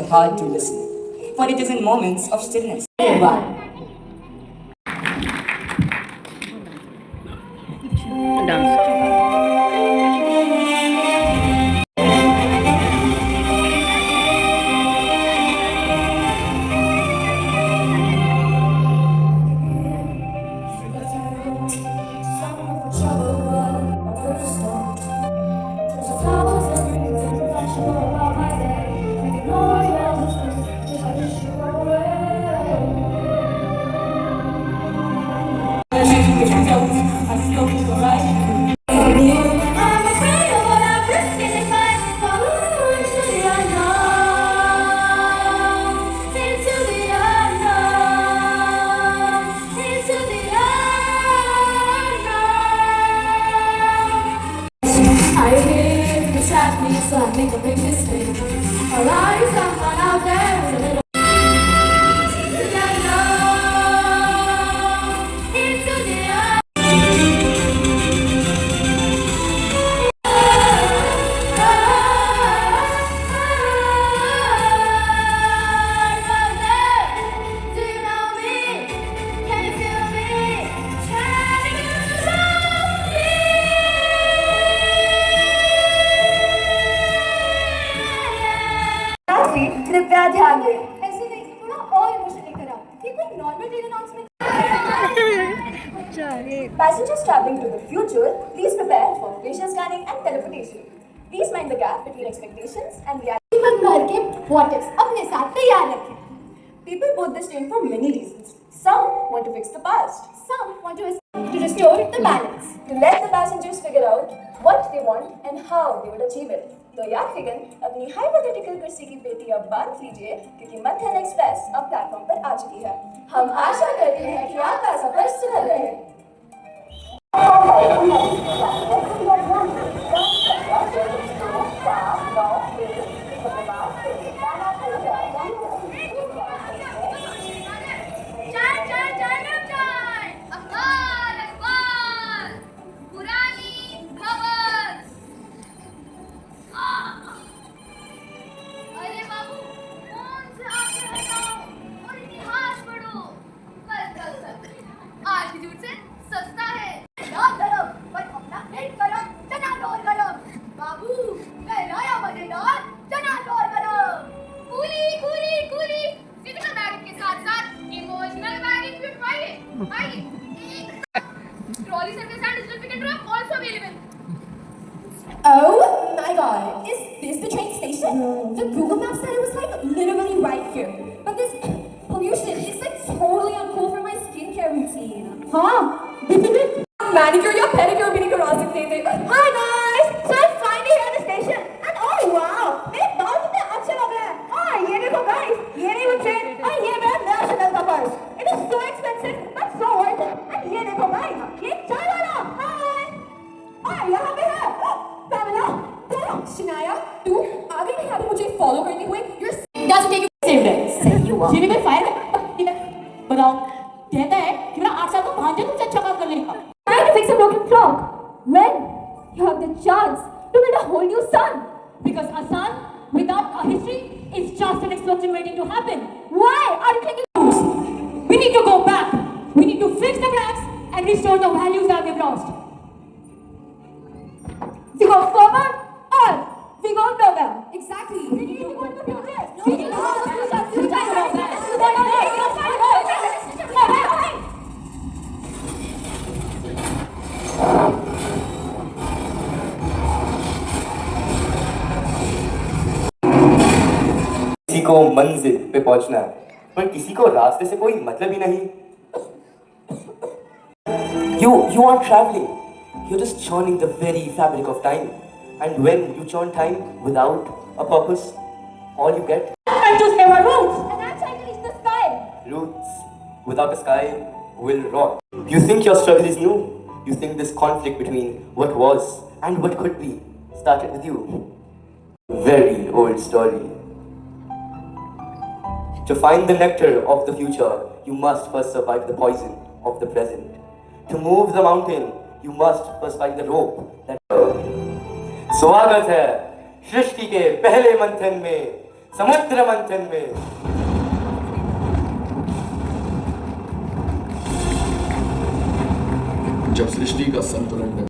hard to listen, for it is in moments of stillness. So I make a big mistake. Alright, someone out there with a little कृपया ध्यान दें। ऐसे नहीं, थोड़ा और emotion लेकर आओ। ये कोई normal train announcement. Passengers traveling to the future, please prepare for facial scanning and teleportation. Please mind the gap between expectations and reality. जीवन भर के what ifs अपने साथ तैयार रखें. People board this train for many reasons. Some want to fix the past. Some want to restore the balance. To let the passengers figure out what they want and how they would achieve it. तो यात्रीगण अपनी hypothetical कुर्सी की पेटी अब बांध लीजिए क्योंकि मंथन एक्सप्रेस अब प्लेटफॉर्म पर आ चुकी है। हम आशा करते हैं कि आपका सफर सुखद रहे। Trolley service and digital ticket are also available. Oh my god, is this the train station? The Google Maps said it was like literally right here. But this pollution is like totally uncool for my skincare routine. Huh? Manicure या pedicure भी नहीं करवा सकते थे. Hi guys, so I'm finally here at the station. And oh wow, मेरे बाल कितने अच्छे लग रहे हैं. Ah, ये देखो guys, ये नहीं वो train और ये मेरा national का purse. It is so expensive but so worth it. And ये देखो guys, ये चाय वाला. Hi. Ah, यहाँ पे है. Pamela, Shania, तू आगे नहीं अभी मुझे follow करते हुए. You're doesn't take you same day. Say you are. जीने में फायर है. बताओ. कहता है कि मेरा 8 साल का भांजा तुमसे अच्छा काम कर लेगा. Trying to fix a broken clock when you have the chance to build a whole new sun. Because a son without a history is just an explosion waiting to happen. Why are you clicking? We need to go back. We need to fix the cracks and restore the values that we've lost. We go forward or we go nowhere. Exactly. We need to go to the future. We need to go to the future. किसी को मंजिल पे पहुंचना है पर किसी को रास्ते से कोई मतलब ही नहीं. You aren't traveling. You're just churning the very fabric of time. And when you churn time without a purpose, all you get And to save our roots. And I'm trying to reach the sky. roots without a sky will rot. You think your struggle is new? You think this conflict between what was and what could be started with you? Very old story. To find the nectar of the future, you must first survive the poison of the present. To move the mountain, you must first find the rope that. स्वागत है सृष्टि के पहले मंथन में समुद्र मंथन में जब सृष्टि का संतुलन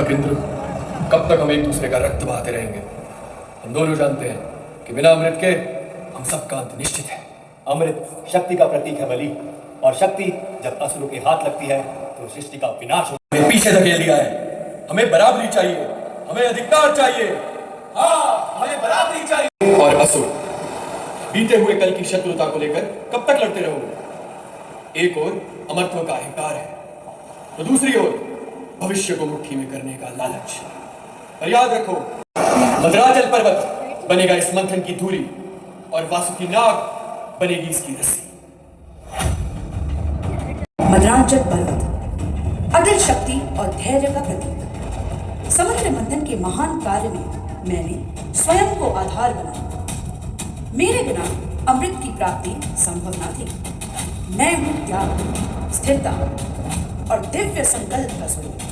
इंद्र, कब तक हम एक दूसरे का रक्त बहाते रहेंगे? हम दोनों जानते हैं कि बिना अमृत के हम सबका अंत निश्चित है। अमृत शक्ति का प्रतीक है बलि, और शक्ति जब असुरों के हाथ लगती है तो सृष्टि का विनाश होता है। हमें पीछे धकेल दिया है। हमें बराबरी चाहिए, हमें अधिकार चाहिए। हाँ, हमें बराबरी चाहिए। और असुर बीते हुए कल की शत्रुता को लेकर कब तक लड़ते रहोगे? एक ओर अमरत्व का अहंकार है, तो दूसरी ओर भविष्य को मुट्ठी में करने का लालच। और याद रखो, मद्राचल पर्वत बनेगा इस मंथन की धूरी, और वासुकी नाग बनेगी इसकी रस्सी। मद्राचल पर्वत अटल शक्ति और धैर्य का प्रतीक। समुद्र मंथन के महान कार्य में मैंने स्वयं को आधार बनाया। मेरे बिना अमृत की प्राप्ति संभव न थी। मैं हूं त्याग, स्थिरता और दिव्य संकल्प का स्वरूप।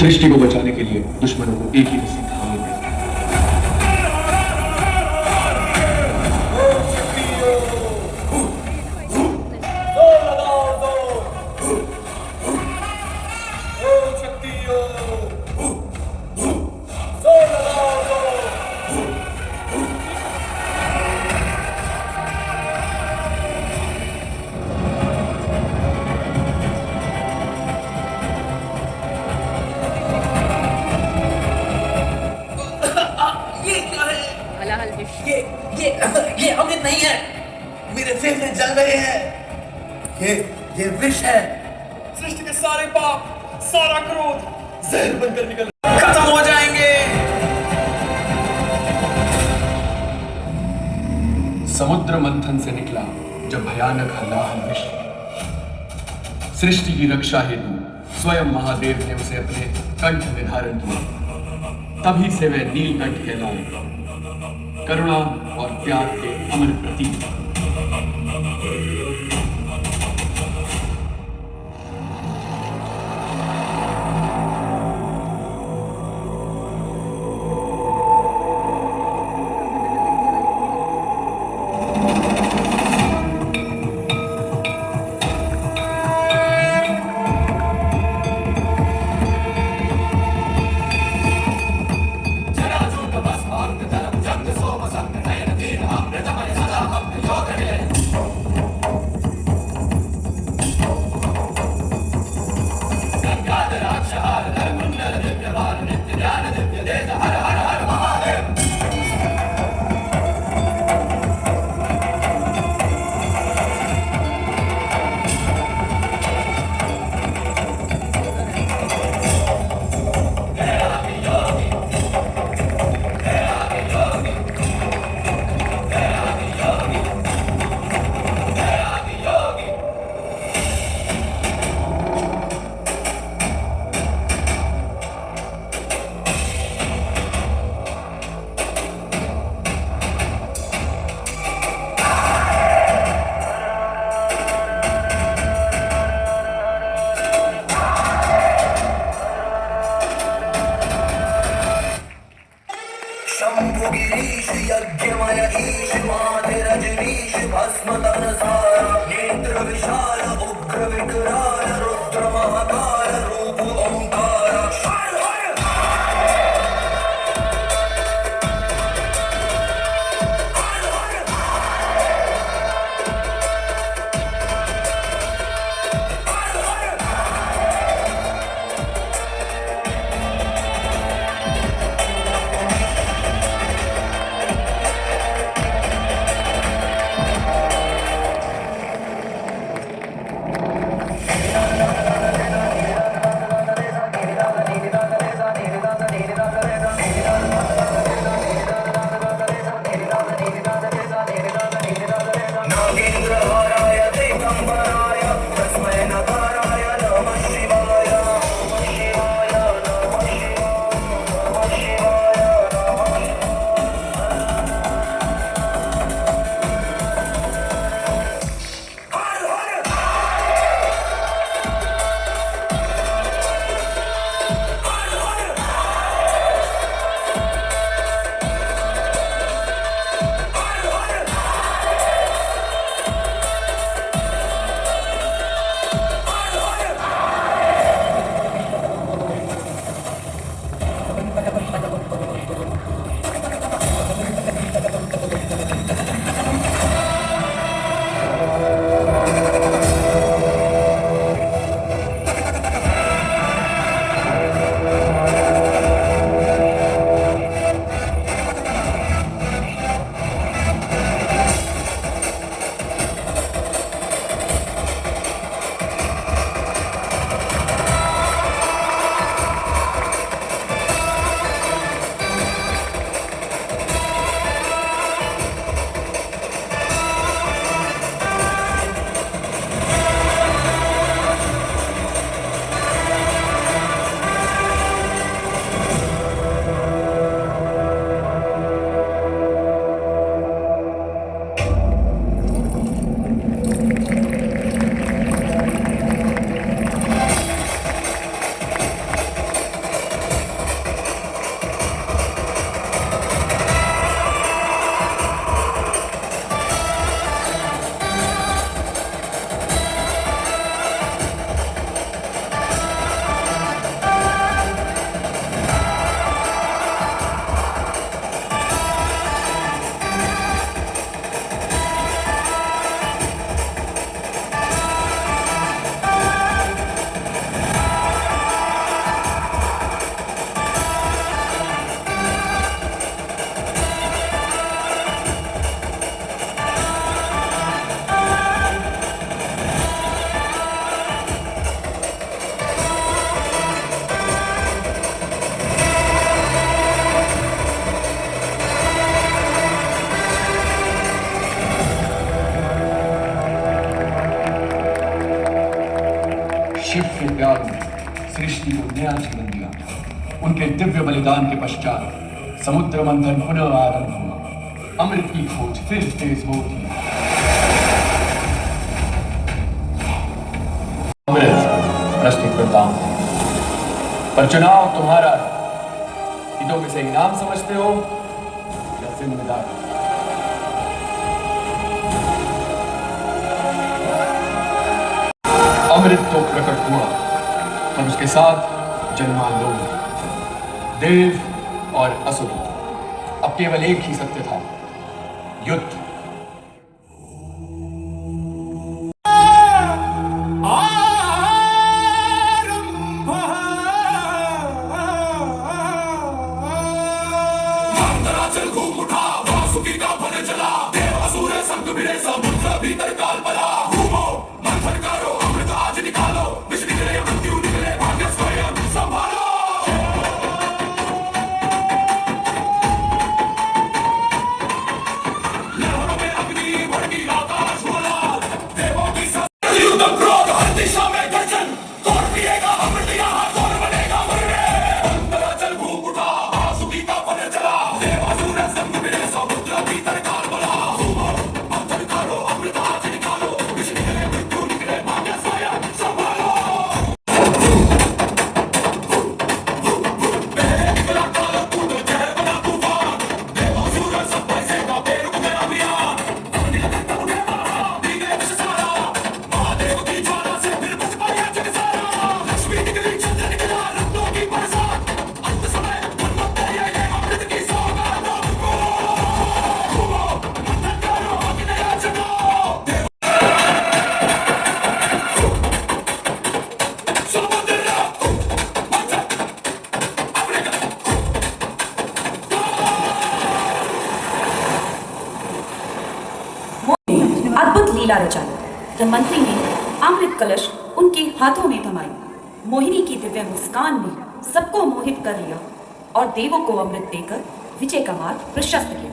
सृष्टि को बचाने के लिए दुश्मनों को एक ही रस्सी थामनी पड़ती है। ये अमृत नहीं है, मेरे फेफड़े जल रहे हैं। ये विष है। सृष्टि के सारे पाप, सारा क्रोध जहर बनकर निकल खत्म हो जाएंगे। समुद्र मंथन से निकला जब भयानक हलाहल विष। सृष्टि की रक्षा हेतु स्वयं महादेव ने उसे अपने कंठ में धारण किया। तभी से वह नीलकंठ कहलाए, करुणा और प्यार के अमर प्रतीक। जरा जो बस मार्ग धर्म जंग सोम संग नयन दीन अमृतमय सदा सृष्टि को नया जीवन दिया। उनके दिव्य बलिदान के पश्चात समुद्र मंथन पुनः आरंभ हुआ। अमृत की खोज फिर तेज हो उठी। अमृत प्रस्तुत करता हूं, पर चुनाव तुम्हारा है। हितों में से इनाम समझते हो या जिम्मेदारी? अमृत तो प्रकट हुआ, और उसके साथ जन्मा लोग, देव और असुर। अब केवल एक ही सत्य था, युद्ध। अद्भुत लीला रचाई। तो मंत्री ने अमृत कलश उनके हाथों में थमाई। मोहिनी की दिव्य मुस्कान ने सबको मोहित कर लिया और देवों को अमृत देकर विजय का मार्ग प्रशस्त किया।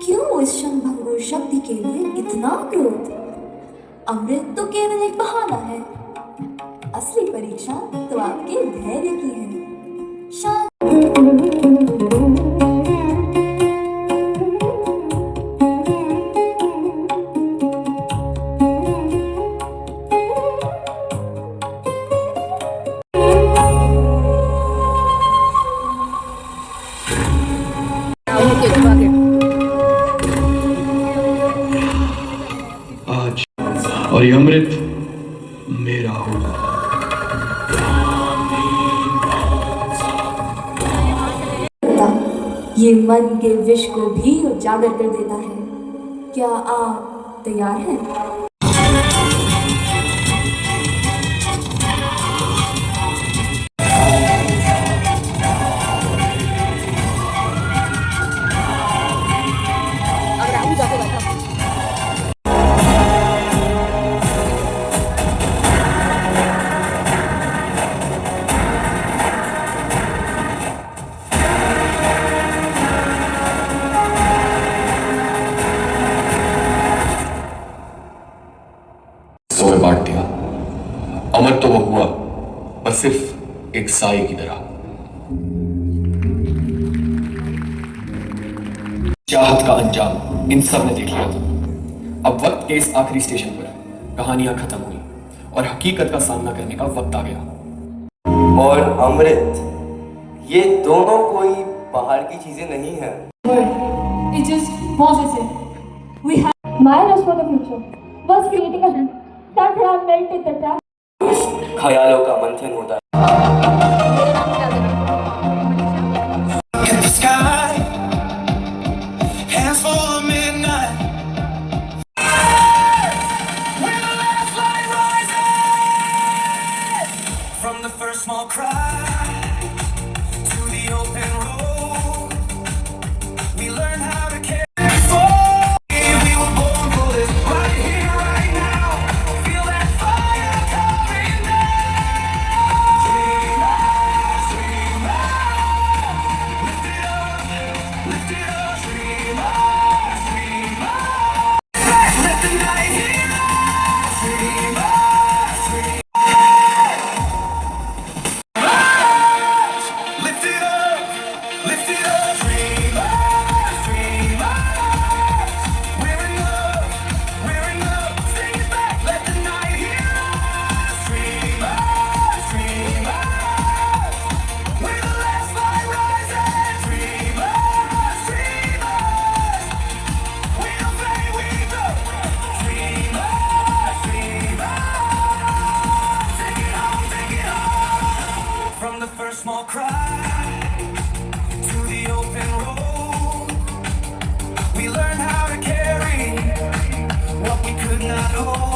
क्यों इस क्षणभंगुर शक्ति के लिए इतना क्रोध? अमृत तो केवल एक बहाना है। असली परीक्षा तो आपके धैर्य की है। आज और ये अमृत मेरा होगा। ये मन के विष को भी उजागर कर देता है। क्या आप तैयार हैं? में बांट दिया। अमर तो वो हुआ पर सिर्फ एक साए की तरह। चाहत का अंजाम इन सब ने देख लिया था। अब वक्त के इस आखिरी स्टेशन पर कहानियां खत्म हुई और हकीकत का सामना करने का वक्त आ गया। और अमृत, ये दोनों कोई बाहर की चीजें नहीं है। It just possessive. We have My rush for the future was creating a that had melted the trap. ख्यालों का मंथन होता है। In the sky, hands full of midnight. When the last light rises, from the first small cry to the open road, we learn how to care. Before we were born for this, right here, right now. Feel that fire coming down. Dream on, dream on. Lift it up, dream on, dream on. Let the night hear us, dream on, dream on. Lift it up, dream on, dream on. We're enough, sing it back. Let the night hear us, dream on. We're the last light rising, dream on, dream on. We don't fade, we go, dream on, dream on. Take it home. From the first small cry to the open road, we learn how to carry what we could not hold.